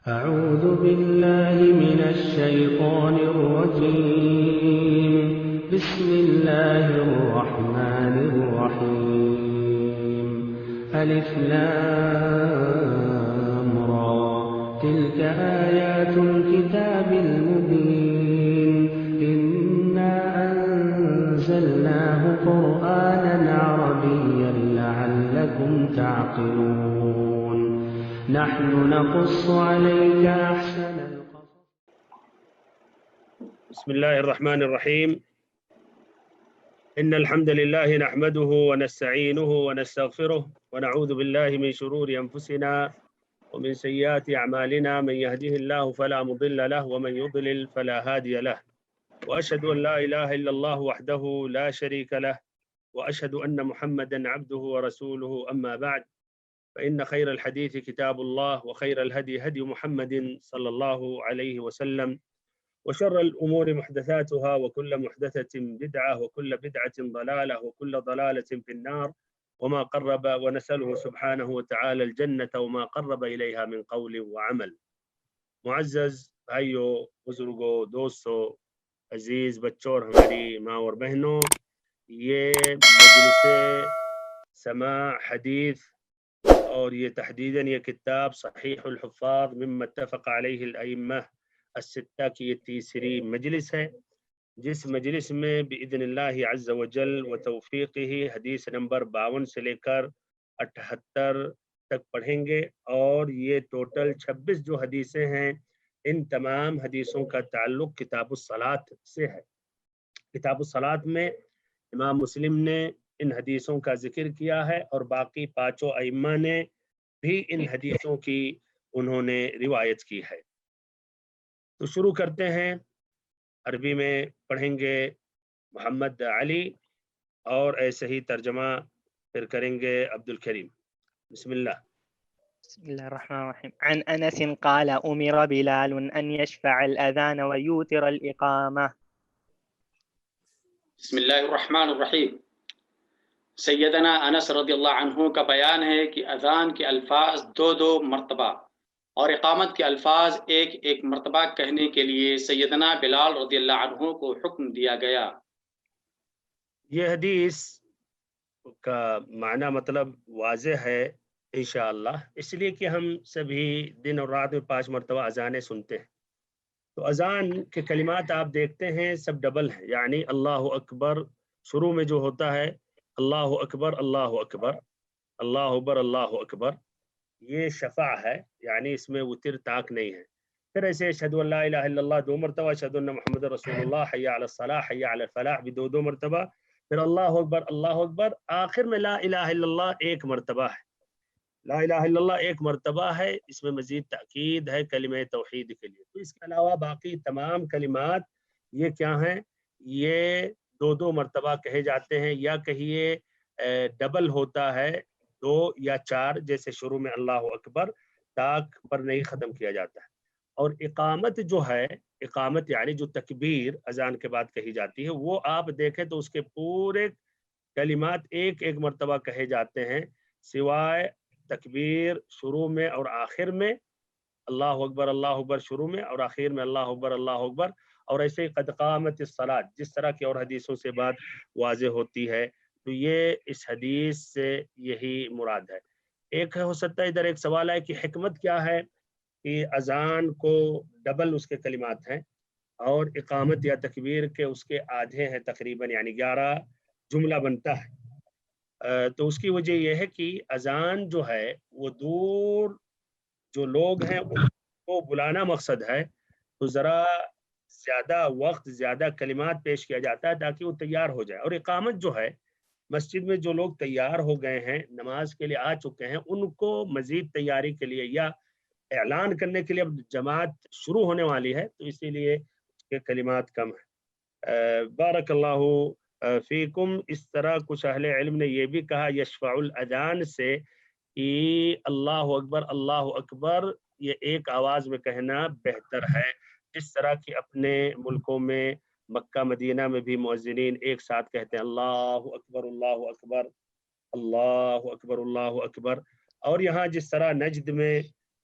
أعوذ بالله من الشيطان الرجيم. بسم الله الرحمن الرحيم. ألف لام را تلك آيات الكتاب المبين. إنا أنزلناه قرآنا عربيا لعلكم تعقلون. نحن نقص عليك أحسن القصص. بسم الله الرحمن الرحيم. إن الحمد لله نحمده ونستعينه ونستغفره ونعوذ بالله من شرور أنفسنا ومن سيئات أعمالنا. من يهده الله فلا مضل له ومن يضلل فلا هادي له. وأشهد أن لا إله إلا الله وحده لا شريك له وأشهد أن محمدا عبده ورسوله. أما بعد، فإن خير الحديث كتاب الله وخير الهدي هدي محمد صلى الله عليه وسلم وشر الأمور محدثاتها وكل محدثة بدعة وكل بدعة ضلالة وكل ضلالة في النار. وما قرب، ونسأله سبحانه وتعالى الجنة وما قرب إليها من قول وعمل. معزز بھائیو، بزرگوں، دوستوں، عزیز بچوں اور ہماری ماں اور بہنوں، یہ مجلس سماع حدیث اور یہ تحدیداً یہ کتاب صحیح الحفاظ مما اتفق علیہ الائمہ الستہ کی یہ تیسری مجلس ہے، جس مجلس میں باذن اللہ عز وجل و توفیقہ حدیث نمبر 52 سے لے کر 78 تک پڑھیں گے، اور یہ ٹوٹل 26 جو حدیثیں ہیں ان تمام حدیثوں کا تعلق کتاب الصلاۃ سے ہے۔ کتاب الصلاۃ میں امام مسلم نے ان حدیثوں کا ذکر کیا ہے اور باقی پانچوں ائمہ نے بھی ان حدیثوں کی انہوں نے روایت کی ہے۔ تو شروع کرتے ہیں۔ عربی میں پڑھیں گے محمد علی، اور ایسے ہی ترجمہ پھر کریں گے عبد الکریم۔ بسم اللہ۔ بسم الله الرحمن الرحيم. عن أنس قال أمر بلال أن يشفع الأذان ويوتر الإقامة. بسم اللہ الرحمن الرحیم۔ سیدنا انس رضی اللہ عنہ کا بیان ہے کہ اذان کے الفاظ دو مرتبہ اور اقامت کے الفاظ ایک مرتبہ کہنے کے لیے سیدنا بلال رضی اللہ عنہ کو حکم دیا گیا۔ یہ حدیث کا معنی مطلب واضح ہے انشاءاللہ، اس لیے کہ ہم سبھی دن اور رات میں 5 مرتبہ اذانیں سنتے ہیں۔ تو اذان کے کلمات آپ دیکھتے ہیں سب ڈبل ہیں، یعنی اللہ اکبر شروع میں جو ہوتا ہے اللہ اکبر اللہ اکبر اللہ اکبر اللہ اکبر، یہ شفع ہے، یعنی اس میں وتر طاق نہیں ہے۔ پھر ایسے اشہدو ان لا الہ الا اللہ 2 مرتبہ، اشہدو ان محمد رسول اللہ، حی علی الصلاح حی علی الفلاح بھی 2 مرتبہ، پھر اللہ اکبر، آخر میں لا الہ الا اللہ 1 مرتبہ ہے۔ لا الہ الا اللہ 1 مرتبہ ہے، اس میں مزید تاکید ہے کلمہ توحید کے لیے۔ تو اس کے علاوہ باقی تمام کلمات یہ کیا ہیں؟ یہ 2 مرتبہ کہے جاتے ہیں، یا کہیے ڈبل ہوتا ہے 2 یا 4، جیسے شروع میں اللہ اکبر طاق پر نہیں ختم کیا جاتا ہے۔ اور اقامت جو ہے، اقامت یعنی جو تکبیر اذان کے بعد کہی جاتی ہے، وہ آپ دیکھیں تو اس کے پورے کلمات 1 مرتبہ کہے جاتے ہیں، سوائے تکبیر شروع میں اور آخر میں اللہ اکبر شروع میں اور آخر میں اللہ اکبر، اور ایسے ہی قد قامت الصلاۃ، جس طرح کی اور حدیثوں سے بات واضح ہوتی ہے۔ تو یہ اس حدیث سے یہی مراد ہے۔ ایک ہو سکتا ہے ادھر ایک سوال ہے کہ حکمت کیا ہے کہ اذان کو ڈبل اس کے کلمات ہیں اور اقامت یا تکبیر کے اس کے آدھے ہیں تقریباً، یعنی 11 جملہ بنتا ہے۔ تو اس کی وجہ یہ ہے کہ اذان جو ہے وہ دور جو لوگ ہیں ان کو بلانا مقصد ہے، تو ذرا زیادہ وقت زیادہ کلمات پیش کیا جاتا ہے تاکہ وہ تیار ہو جائے۔ اور اقامت جو ہے مسجد میں جو لوگ تیار ہو گئے ہیں، نماز کے لیے آ چکے ہیں، ان کو مزید تیاری کے لیے یا اعلان کرنے کے لیے اب جماعت شروع ہونے والی ہے، تو اسی لیے اس کے کلمات کم ہیں۔ بارک اللہ فیکم۔ اس طرح کچھ اہل علم نے یہ بھی کہا یشفع الاذان سے کہ اللہ اکبر یہ ایک آواز میں کہنا بہتر ہے، جس طرح کہ اپنے ملکوں میں مکہ مدینہ میں بھی مؤذنین ایک ساتھ کہتے ہیں اللہ اکبر اللہ اکبر اللہ اکبر اللہ اکبر۔ اور یہاں جس طرح نجد میں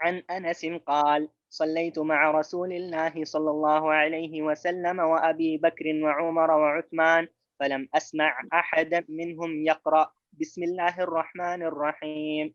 عن أنس قال صليت مع رسول الله صلى الله عليه وسلم وأبي بكر وعمر وعثمان فلم أسمع أحدا منهم يقرأ بسم الله الرحمن الرحيم.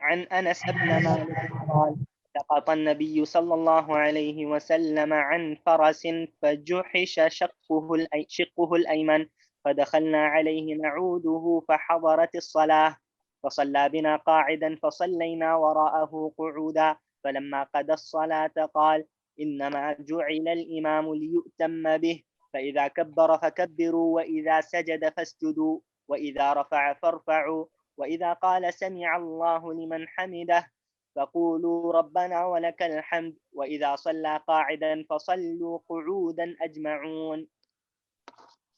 عن أنس بن مالك قال سقط النبي صلى الله عليه وسلم عن فرس فجحش شقه الأيمن فدخلنا عليه نعوده فحضرت الصلاة فصلى بنا قاعدا فصلينا وراءه قعودا فلما قضى الصلاة قال إنما جعل الإمام ليؤتم به فإذا كبر فكبروا وإذا سجد فاسجدوا وإذا رفع فارفعوا وإذا قال سمع الله لمن حمده فقولوا ربنا ولك الحمد وإذا صلى قاعدا فصلوا قعودا أجمعون.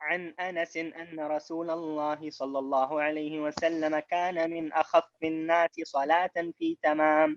عن أنس أن رسول الله صلى الله عليه وسلم كان من أخف الناس صلاة في تمام.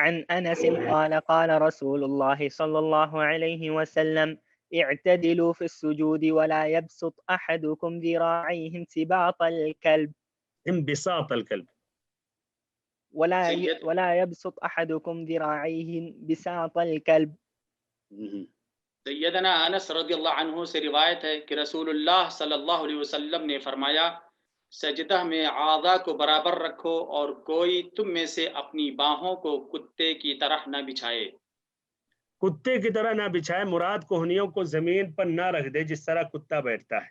عن أنس قال قال رسول الله صلى الله عليه وسلم اعتدلوا في السجود ولا يبسط أحدكم ذراعيه انبساط الكلب انبساط الكلب. ولا يبسط أحدكم ذراعيه انبساط الكلب. سیدنا انس رضی اللہ عنہ سے روایت ہے کہ رسول اللہ صلی اللہ علیہ وسلم نے فرمایا سجدہ میں اعضاء کو برابر رکھو اور کوئی تم میں سے اپنی باہوں کو کتے کی طرح نہ بچھائے. کتے کی طرح نہ بچھائے مراد کوہنیوں کو زمین پر نہ رکھ دے جس طرح کتا بیٹھتا ہے.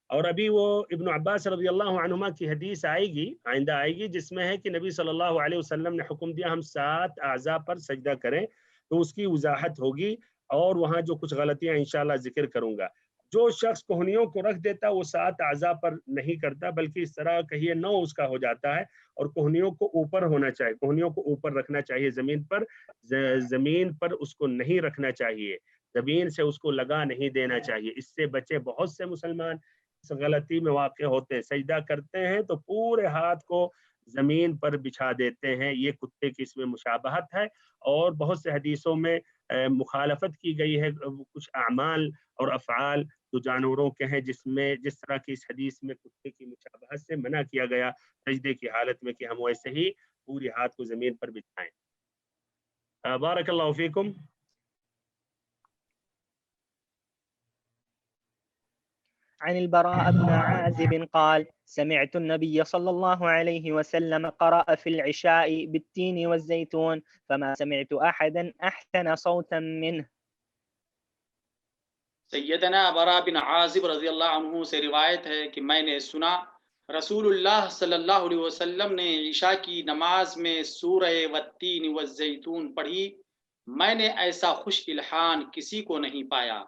اور ابھی وہ ابن عباس رضی اللہ عنہما کی حدیث آئے گی آئندہ آئے گی جس میں ہے کہ نبی صلی اللہ علیہ وسلم نے حکم دیا ہم 7 اعضاء پر سجدہ کریں، تو اس کی وضاحت ہوگی اور وہاں جو کچھ غلطیاں انشاءاللہ ذکر کروں گا. جو شخص کوہنیوں کو رکھ دیتا وہ 7 اعضاء پر نہیں کرتا بلکہ اس طرح کہیے 9 اس کا ہو جاتا ہے، اور کوہنیوں کو اوپر ہونا چاہیے، کوہنیوں کو اوپر رکھنا چاہیے زمین پر اس کو نہیں رکھنا چاہیے، زمین سے اس کو لگا نہیں دینا چاہیے. اس سے بچے بہت سے مسلمان اس غلطی میں واقع ہوتے ہیں، سجدہ کرتے ہیں تو پورے ہاتھ کو زمین پر بچھا دیتے ہیں. یہ کتے کی اس میں مشابہت ہے، اور بہت سے حدیثوں میں مخالفت کی گئی ہے کچھ اعمال اور افعال جو جانوروں کے ہیں جس طرح کی اس حدیث میں کتے کی مشابہت سے منع کیا گیا سجدے کی حالت میں کہ ہم ویسے ہی پوری ہاتھ کو زمین پر بچھائیں. بارک اللہ فیکم. عن البراء بن عازب قال سمعت النبي صلى الله عليه وسلم قرأ في العشاء بالتين والزيتون فما سمعت أحدا أحسن صوتا منه. سیدنا براء بن عازب رضی اللہ عنہ سے روایت ہے کہ میں نے سنا رسول اللہ صلی اللہ علیہ وسلم نے عشاء کی نماز میں سورہ والتین والزیتون پڑھی، میں نے ایسا خوش الحان کسی کو نہیں پایا.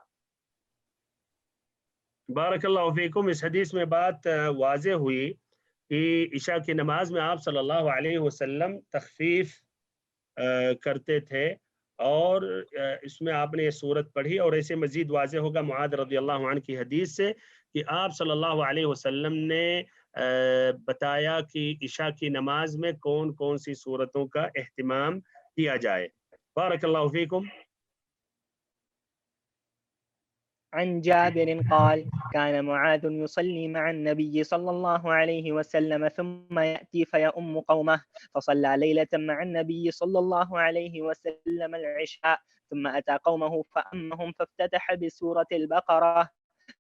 بارک اللہ فیکم. اس حدیث میں بات واضح ہوئی کہ عشاء کی نماز میں آپ صلی اللہ علیہ وسلم تخفیف کرتے تھے، اور اس میں آپ نے یہ صورت پڑھی، اور ایسے مزید واضح ہوگا معاذ رضی اللہ عنہ کی حدیث سے کہ آپ صلی اللہ علیہ وسلم نے بتایا کہ عشاء کی نماز میں کون کون سی صورتوں کا اہتمام کیا جائے. بارک اللہ فیکم. عن جابر قال كان معاذ يصلي مع النبي صلى الله عليه وسلم ثم يأتي فيؤم قومه فصلى ليلة مع النبي صلى الله عليه وسلم العشاء ثم أتى قومه فأمهم فافتتح بسورة البقرة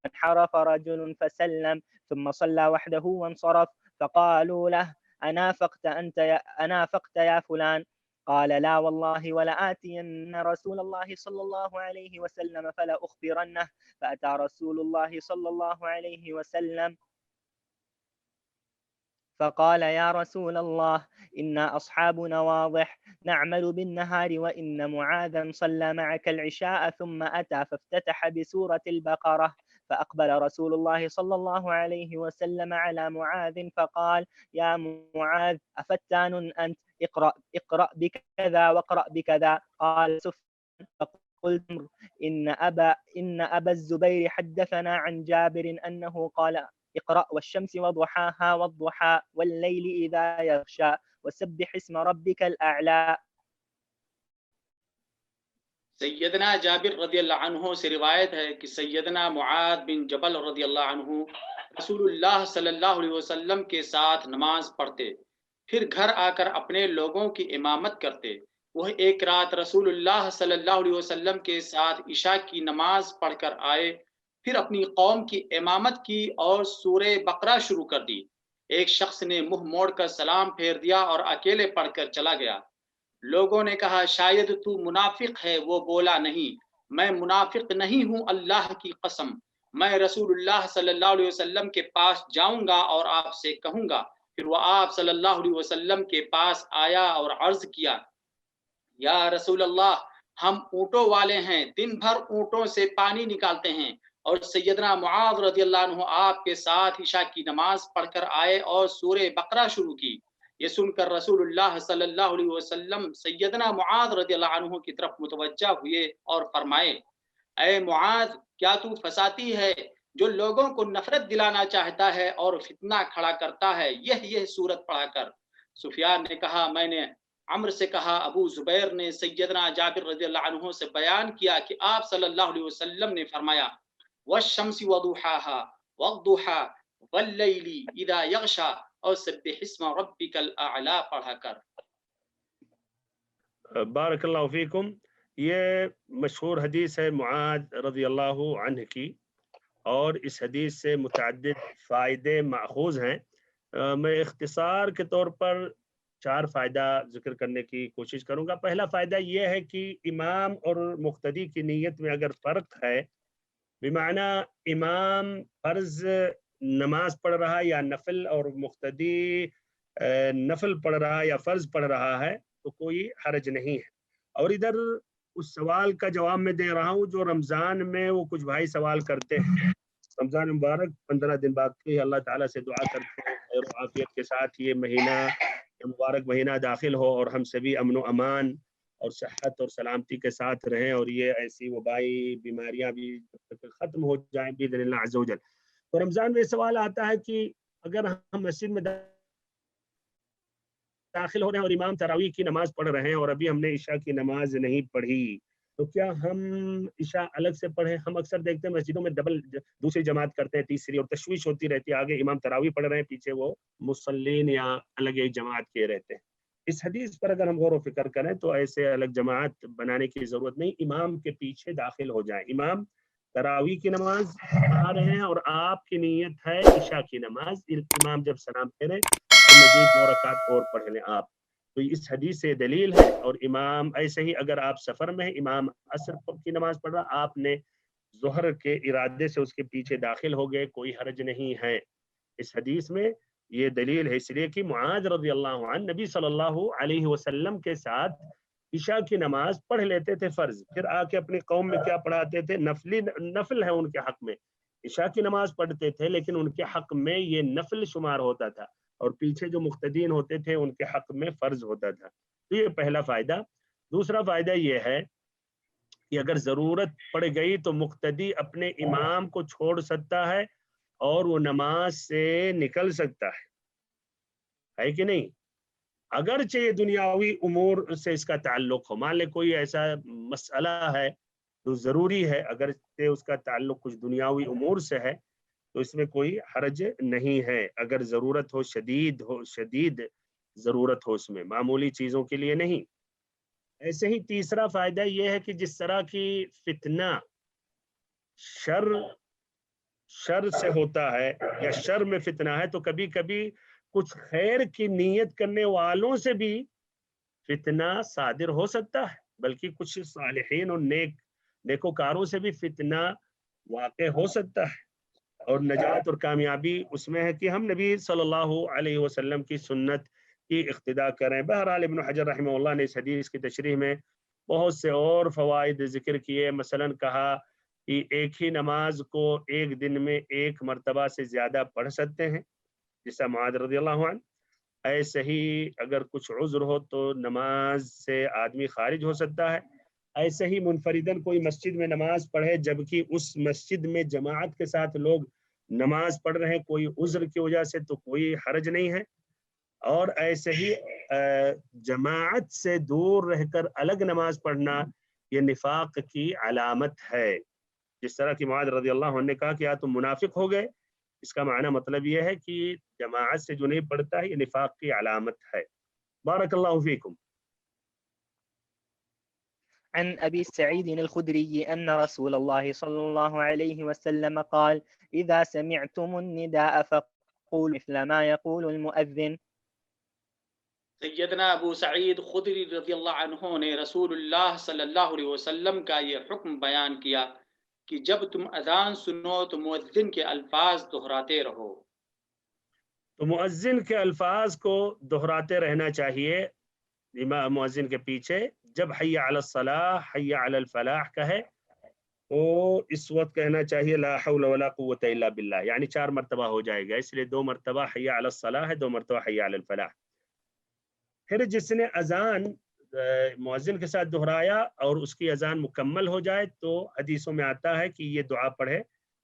فانحرف رجل فسلم ثم صلى وحده وانصرف فقالوا له أنافقت يا فلان؟ قال لا والله ولآتين رسول الله صلى الله عليه وسلم فلا أخبرنه. فأتى رسول الله صلى الله عليه وسلم فقال يا رسول الله إنا أصحابنا واضح نعمل بالنهار وإن معاذا صلى معك العشاء ثم أتى فافتتح بسورة البقرة. فأقبل رسول الله صلى الله عليه وسلم على معاذ فقال يا معاذ أفتان أنت؟ اقرأ بكذا واقرأ بكذا. قال سفيان فقلت إن أبا الزبير حدثنا عن جابر أنه قال اقرأ والشمس وضحاها والضحى والليل إذا يغشى وسبح اسم ربك الأعلى. سیدنا جابر رضی اللہ عنہ سے روایت ہے کہ سیدنا معاذ بن جبل رضی اللہ عنہ رسول اللہ صلی اللہ علیہ وسلم کے ساتھ نماز پڑھتے، پھر گھر آ کر اپنے لوگوں کی امامت کرتے. وہ ایک رات رسول اللہ صلی اللہ علیہ وسلم کے ساتھ عشاء کی نماز پڑھ کر آئے، پھر اپنی قوم کی امامت کی اور سورہ بقرہ شروع کر دی. ایک شخص نے منہ موڑ کر سلام پھیر دیا اور اکیلے پڑھ کر چلا گیا. لوگوں نے کہا شاید تو منافق ہے. وہ بولا نہیں، میں منافق نہیں ہوں، اللہ کی قسم میں رسول اللہ صلی اللہ علیہ وسلم کے پاس جاؤں گا اور آپ سے کہوں گا. پھر وہ آپ صلی اللہ علیہ وسلم کے پاس آیا اور عرض کیا یا رسول اللہ ہم اونٹوں والے ہیں، دن بھر اونٹوں سے پانی نکالتے ہیں. اور سیدنا معاذ رضی اللہ عنہ آپ کے ساتھ عشاء کی نماز پڑھ کر آئے اور سورہ بقرہ شروع کی. یہ سن کر رسول اللہ صلی اللہ علیہ وسلم سیدنا معاذ رضی اللہ عنہ کی طرف متوجہ ہوئے اور فرمائے اے معاذ کیا تو فساتی ہے جو لوگوں کو نفرت دلانا چاہتا ہے اور فتنہ کھڑا کرتا ہے، یہ صورت پڑھا کر. سفیان نے کہا میں نے عمر سے کہا ابو زبیر نے سیدنا جابر رضی اللہ عنہ سے بیان کیا کہ آپ صلی اللہ علیہ وسلم نے فرمایا والشمس وضحاها والضحى واللیل اذا یغشا اور سبح اسم ربک الاعلی پڑھا کر. بارک اللہ فیکم. یہ مشہور حدیث ہے معاذ رضی اللہ عنہ کی، اور اس حدیث سے متعدد فائدے ماخوذ ہیں. میں اختصار کے طور پر 4 فائدہ ذکر کرنے کی کوشش کروں گا. پہلا فائدہ یہ ہے کہ امام اور مقتدی کی نیت میں اگر فرق ہے، بمعنی امام فرض نماز پڑھ رہا ہے یا نفل، اور مقتدی نفل پڑھ رہا ہے یا فرض پڑھ رہا ہے، تو کوئی حرج نہیں ہے. اور ادھر اس سوال کا جواب میں دے رہا ہوں جو رمضان میں وہ کچھ بھائی سوال کرتے ہیں. رمضان مبارک 15 دن باقی، اللہ تعالیٰ سے دعا کرتے ہیں خیر و عافیت کے ساتھ یہ مہینہ، یہ مبارک مہینہ داخل ہو اور ہم سبھی امن و امان اور صحت اور سلامتی کے ساتھ رہیں، اور یہ ایسی وبائی بیماریاں بھی ختم ہو جائیں باذن اللہ عز و جل. تو رمضان میں سوال آتا ہے کہ اگر ہم مسجد میں داخل ہو رہے ہیں اور امام تراویح کی نماز پڑھ رہے ہیں اور ابھی ہم نے عشاء کی نماز نہیں پڑھی، تو کیا ہم عشاء الگ سے پڑھیں؟ ہم اکثر دیکھتے ہیں مسجدوں میں ڈبل دوسری جماعت کرتے ہیں، تیسری، اور تشویش ہوتی رہتی ہے، آگے امام تراویح پڑھ رہے ہیں، پیچھے وہ مصلین یا الگ ایک جماعت کے رہتے ہیں. اس حدیث پر اگر ہم غور و فکر کریں تو ایسے الگ جماعت بنانے کی ضرورت نہیں، امام کے پیچھے داخل ہو جائیں. امام تراویح کی نماز پڑھا رہے ہیں اور آپ کی نیت ہے عشاء کی نماز، امام جب سلام پھیرے تو مزید 2 رکعت اور پڑھ لیں آپ. تو اس حدیث سے دلیل ہے. اور امام ایسے ہی اگر آپ سفر میں ہیں، امام عصر کی نماز پڑھ رہا، آپ نے ظہر کے ارادے سے اس کے پیچھے داخل ہو گئے، کوئی حرج نہیں ہے. اس حدیث میں یہ دلیل ہے، اس لیے کہ معاذ رضی اللہ عنہ نبی صلی اللہ علیہ وسلم کے ساتھ عشاء کی نماز پڑھ لیتے تھے فرض، پھر آ کے اپنی قوم میں کیا پڑھاتے تھے؟ نفل ہے ان کے حق میں. عشاء کی نماز پڑھتے تھے لیکن ان کے حق میں یہ نفل شمار ہوتا تھا، اور پیچھے جو مقتدین ہوتے تھے ان کے حق میں فرض ہوتا تھا. تو یہ پہلا فائدہ. دوسرا فائدہ یہ ہے کہ اگر ضرورت پڑ گئی تو مقتدی اپنے امام کو چھوڑ سکتا ہے اور وہ نماز سے نکل سکتا ہے کہ نہیں؟ اگرچہ یہ دنیاوی امور سے اس کا تعلق ہو، مان لے کوئی ایسا مسئلہ ہے جو ضروری ہے، اگرچہ اس کا تعلق کچھ دنیاوی امور سے ہے، تو اس میں کوئی حرج نہیں ہے اگر ضرورت ہو، شدید ضرورت ہو، اس میں معمولی چیزوں کے لیے نہیں. ایسے ہی تیسرا فائدہ یہ ہے کہ جس طرح کی فتنہ شر سے ہوتا ہے یا شر میں فتنہ ہے، تو کبھی کبھی کچھ خیر کی نیت کرنے والوں سے بھی فتنہ صادر ہو سکتا ہے، بلکہ کچھ صالحین اور نیکوکاروں سے بھی فتنہ واقع ہو سکتا ہے. اور نجات اور کامیابی اس میں ہے کہ ہم نبی صلی اللہ علیہ وسلم کی سنت کی اقتداء کریں. بہرحال ابن حجر رحمہ اللہ نے اس حدیث کی تشریح میں بہت سے اور فوائد ذکر کیے. مثلا کہا کہ ایک ہی نماز کو ایک دن میں 1 مرتبہ سے زیادہ پڑھ سکتے ہیں، جیسا معاذ رضی اللہ عنہ. ایسے ہی اگر کچھ عذر ہو تو نماز سے آدمی خارج ہو سکتا ہے. ایسے ہی منفردن کوئی مسجد میں نماز پڑھے جبکہ اس مسجد میں جماعت کے ساتھ لوگ نماز پڑھ رہے ہیں کوئی عذر کی وجہ سے، تو کوئی حرج نہیں ہے. اور ایسے ہی جماعت سے دور رہ کر الگ نماز پڑھنا یہ نفاق کی علامت ہے. جس طرح کہ معاذ رضی اللہ عنہ نے کہا کہ یا تم منافق ہو گئے، اس کا معنی مطلب یہ ہے کہ جماعت سے جو نہیں پڑھتا ہے یہ نفاق کی علامت ہے. بارک اللہ فیکم. عن أبي سعيد الخدري أن رسول الله صلى الله عليه وسلم قال إذا سمعتم النداء فقولوا مثل ما يقول المؤذن. سیدنا ابو سعید خدری رضی اللہ عنہ نے رسول اللہ صلی اللہ علیہ وسلم کا یہ حکم بیان کیا کہ جب تم اذان سنو تو مؤذن کے الفاظ دہراتے رہو. تو مؤذن کے الفاظ کو دہراتے رہنا چاہیے امام مؤذن کے پیچھے. جب حی علی الصلاح حی علی الفلاح کہے تو اس وقت کہنا چاہیے لا حول ولا قوت الا باللہ، یعنی 4 مرتبہ ہو جائے گا، اس لیے 2 مرتبہ حی علی الصلاح ہے، 2 مرتبہ حی علی الفلاح. پھر جس نے اذان مؤذن کے ساتھ دہرایا اور اس کی اذان مکمل ہو جائے تو حدیثوں میں آتا ہے کہ یہ دعا پڑھے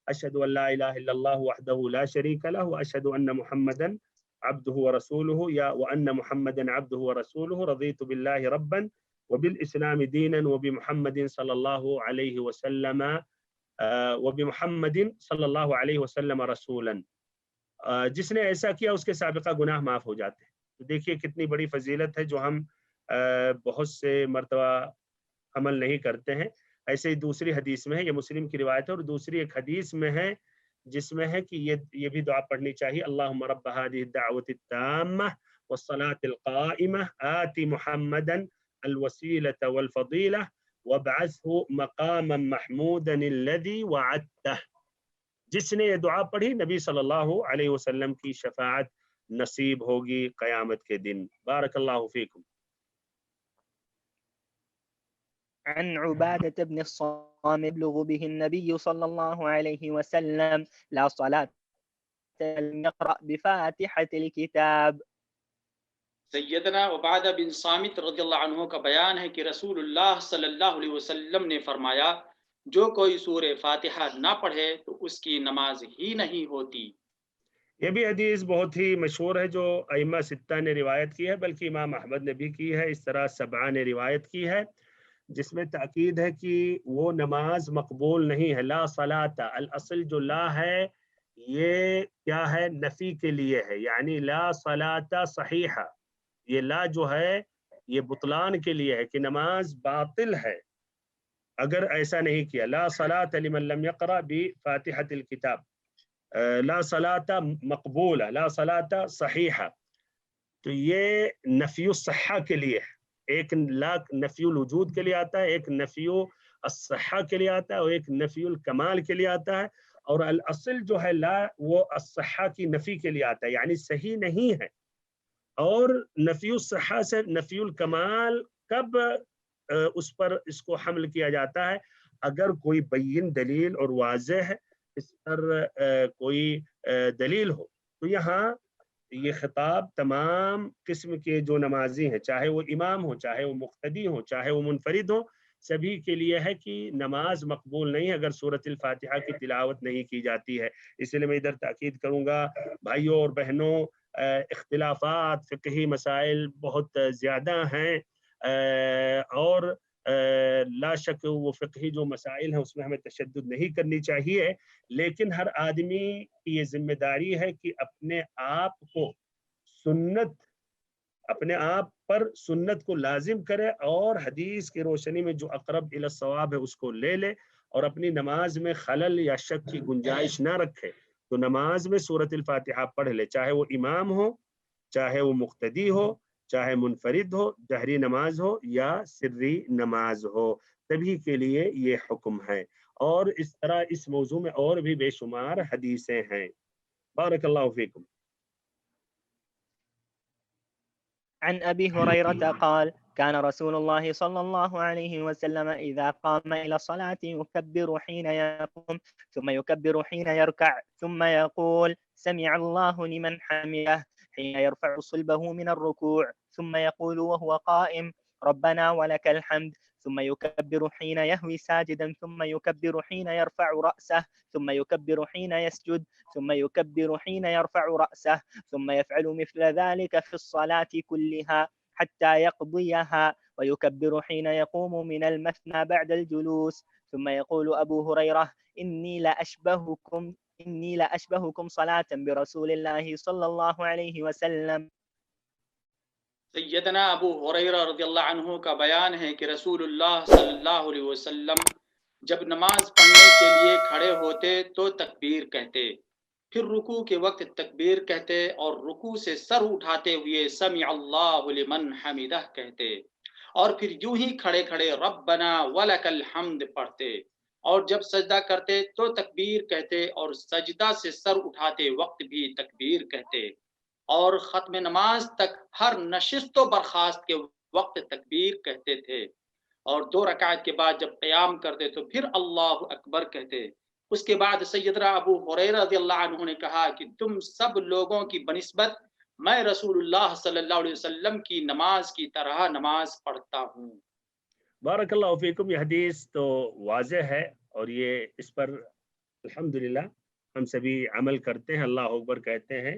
اشہد ان لا الہ الا اللہ وحدہ لا شریک لہ واشہد ان محمدا عبده ورسوله یا وأن محمدا عبده ورسوله رضيت بالله ربا وبالإسلام دينا وبمحمد صلى الله عليه وسلم وبمحمد صلی اللہ علیہ وسلم رسولا. جس نے ایسا کیا اس کے سابقہ گناہ معاف ہو جاتے ہیں. تو دیکھیے کتنی بڑی فضیلت ہے جو ہم بہت سے مرتبہ عمل نہیں کرتے ہیں. ایسے ہی دوسری حدیث میں ہے، یہ مسلم کی روایت ہے، اور دوسری ایک حدیث میں ہے جس میں ہے کہ یہ بھی دعا پڑھنی چاہیے، اللہم رب هذه الدعوة التامة والصلاة القائمة آت محمدا الوسيلة والفضيلة وابعثه مقاما محمودا الذي وعدته. جس نے یہ دعا پڑھی نبی صلی اللہ علیہ وسلم کی شفاعت نصیب ہوگی قیامت کے دن. بارک اللہ فیکم. عن عبادة بن الصامت يبلغ به النبي صلى الله عليه وسلم لا صلاة لم يقرأ بفاتحة الكتاب. سیدنا عبادہ بن صامت رضی اللہ عنہ کا بیان ہے کہ رسول اللہ صلی اللہ علیہ وسلم نے فرمایا جو کوئی سورہ فاتحہ نہ پڑھے تو اس کی نماز ہی نہیں ہوتی. یہ بھی حدیث بہت ہی مشہور ہے جو ائمہ ستہ نے روایت کی ہے، بلکہ امام احمد نے بھی کی ہے، اس طرح سبعہ نے روایت کی ہے، جس میں تاکید ہے کہ وہ نماز مقبول نہیں ہے. لا صلاۃ، الاصل جو لا ہے یہ کیا ہے؟ نفی کے لیے ہے، یعنی لا صلاۃ صحیحہ. یہ لا جو ہے یہ بطلان کے لیے ہے کہ نماز باطل ہے اگر ایسا نہیں کیا. لا صلاۃ لمن لم یقرأ بفاتحۃ الکتاب، لا صلاۃ مقبولہ، لا صلاۃ صحیحہ. تو یہ نفی الصحہ کے لیے ہے. ایک لا نفی الوجود کے لیے آتا ہے، ایک نفی الصحہ کے لیے آتا ہے، اور ایک نفی الکمال کے لیے آتا ہے. اور الاصل جو ہے لا وہ الصحہ کی نفی کے لیے آتا ہے، یعنی صحیح نہیں ہے. اور نفی الصحہ سے نفی الکمال کب اس پر اس کو حمل کیا جاتا ہے؟ اگر کوئی بین دلیل اور واضح اس پر کوئی دلیل ہو. تو یہاں یہ خطاب تمام قسم کے جو نمازی ہیں، چاہے وہ امام ہو، چاہے وہ مقتدی ہو، چاہے وہ منفرد ہو، سبھی کے لیے ہے کہ نماز مقبول نہیں اگر سورۃ الفاتحہ کی تلاوت نہیں کی جاتی ہے. اس لیے میں ادھر تاکید کروں گا بھائیوں اور بہنوں، اختلافات فقہی مسائل بہت زیادہ ہیں، اور لا شک وہ فقہی جو مسائل ہیں اس میں ہمیں تشدد نہیں کرنی چاہیے، لیکن ہر آدمی کی یہ ذمہ داری ہے کہ اپنے آپ کو سنت، اپنے آپ پر سنت کو لازم کرے اور حدیث کی روشنی میں جو اقرب الی الصواب ہے اس کو لے لے، اور اپنی نماز میں خلل یا شک کی گنجائش نہ رکھے. تو نماز میں سورۃ الفاتحہ پڑھ لے، چاہے وہ امام ہو، چاہے وہ مقتدی ہو، چاہے منفرد ہو، جہری نماز ہو یا سری نماز ہو، سبھی کے لیے یہ حکم ہے. اور اس طرح اس موضوع میں اور بھی بے شمار حدیثیں ہیں. بارک اللہ فیکم. عن أبي هريرة قال كان رسول الله صلى الله عليه وسلم إذا قام إلى الصلاة يكبر حين يقوم ثم يكبر حين يركع ثم يقول سمع الله لمن حمده حين يرفع صلبه من الركوع ثم يقول وهو قائم ربنا ولك الحمد ثم يكبر حين يهوي ساجدا ثم يكبر حين يرفع رأسه ثم يكبر حين يسجد ثم يكبر حين يرفع رأسه ثم يفعل مثل ذلك في الصلاة كلها حتى يقضيها ويكبر حين يقوم من المثنى بعد الجلوس. ثم يقول أبو هريرة إني لأشبهكم صلاة برسول الله صلى الله عليه وسلم. سیدنا ابو ہریرہ رضی اللہ عنہ کا بیان ہے کہ رسول اللہ صلی اللہ علیہ وسلم جب نماز پڑھنے کے لیے کھڑے ہوتے تو تکبیر کہتے، پھر رکوع کے وقت تکبیر کہتے، اور رکوع سے سر اٹھاتے ہوئے سمع اللہ لمن حمدہ کہتے، اور پھر یوں ہی کھڑے کھڑے ربنا ولک الحمد پڑھتے، اور جب سجدہ کرتے تو تکبیر کہتے، اور سجدہ سے سر اٹھاتے وقت بھی تکبیر کہتے، اور ختم نماز تک ہر نشست و برخاست کے وقت تکبیر کہتے تھے، اور 2 رکعت کے بعد جب قیام کرتے تو پھر اللہ اکبر کہتے. اس کے بعد سیدنا ابو ہریرہ رضی اللہ عنہ نے کہا کہ تم سب لوگوں کی بنسبت میں رسول اللہ صلی اللہ علیہ وسلم کی نماز کی طرح نماز پڑھتا ہوں. بارک اللہ فیکم. یہ حدیث تو واضح ہے اور یہ اس پر الحمدللہ ہم سبھی عمل کرتے ہیں، اللہ اکبر کہتے ہیں.